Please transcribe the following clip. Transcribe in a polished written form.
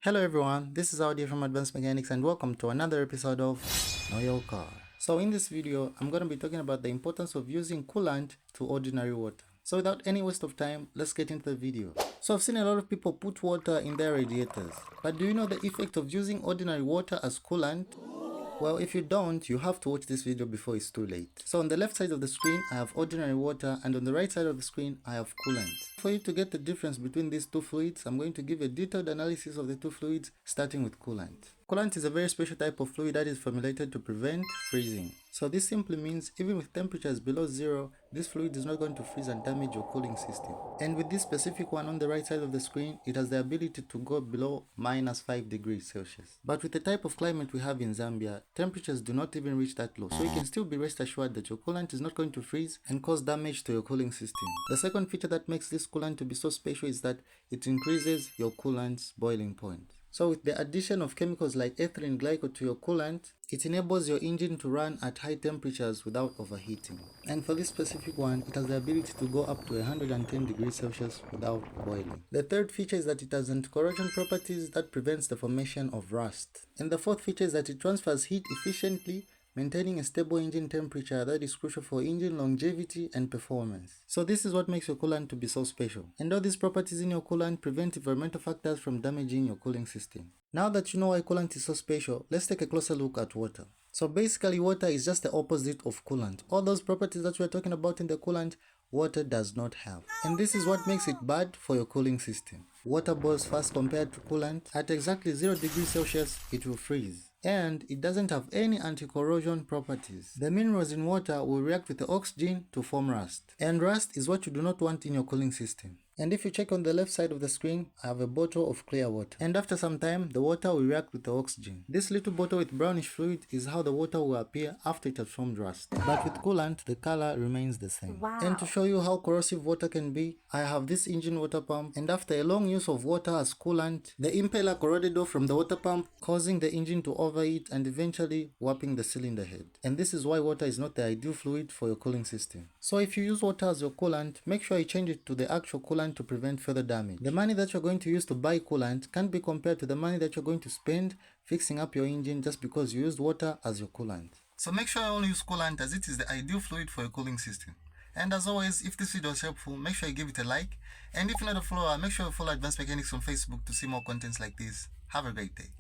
Hello everyone, this is Audi from Advanced Mechanics and welcome to another episode of Know Your Car. So in this video, I'm going to be talking about the importance of using coolant to ordinary water. So without any waste of time, let's get into the video. So I've seen a lot of people put water in their radiators, but do you know the effect of using ordinary water as coolant? Well, if you don't, you have to watch this video before it's too late. So on the left side of the screen, I have ordinary water, and on the right side of the screen, I have coolant. For you to get the difference between these two fluids, I'm going to give a detailed analysis of the two fluids, starting with coolant. Coolant is a very special type of fluid that is formulated to prevent freezing. So this simply means even with temperatures below zero, this fluid is not going to freeze and damage your cooling system. And with this specific one on the right side of the screen, it has the ability to go below -5 degrees Celsius. But with the type of climate we have in Zambia, temperatures do not even reach that low. So you can still be rest assured that your coolant is not going to freeze and cause damage to your cooling system. The second feature that makes this coolant to be so special is that it increases your coolant's boiling point. So with the addition of chemicals like ethylene glycol to your coolant, it enables your engine to run at high temperatures without overheating. And for this specific one, it has the ability to go up to 110 degrees Celsius without boiling. The third feature is that it has anti-corrosion properties that prevents the formation of rust. And the fourth feature is that it transfers heat efficiently, maintaining a stable engine temperature that is crucial for engine longevity and performance. So this is what makes your coolant to be so special. And all these properties in your coolant prevent environmental factors from damaging your cooling system. Now that you know why coolant is so special, let's take a closer look at water. So basically water is just the opposite of coolant. All those properties that we're talking about in the coolant, water does not have. And this is what makes it bad for your cooling system. Water boils fast compared to coolant. At exactly 0 degrees Celsius, it will freeze. And it doesn't have any anti-corrosion properties. The minerals in water will react with the oxygen to form rust. And rust is what you do not want in your cooling system. And if you check on the left side of the screen, I have a bottle of clear water. And after some time, the water will react with the oxygen. This little bottle with brownish fluid is how the water will appear after it has formed rust. But with coolant, the color remains the same. Wow. And to show you how corrosive water can be, I have this engine water pump. And after a long use of water as coolant, the impeller corroded off from the water pump, causing the engine to overheat and eventually warping the cylinder head. And this is why water is not the ideal fluid for your cooling system. So if you use water as your coolant, make sure you change it to the actual coolant to prevent further damage. The money that you're going to use to buy coolant can't be compared to the money that you're going to spend fixing up your engine just because you used water as your coolant. So make sure you only use coolant as it is the ideal fluid for your cooling system. And as always, if this video was helpful, make sure you give it a like. And if you're not a follower, make sure you follow Advanced Mechanics on Facebook to see more contents like this. Have a great day.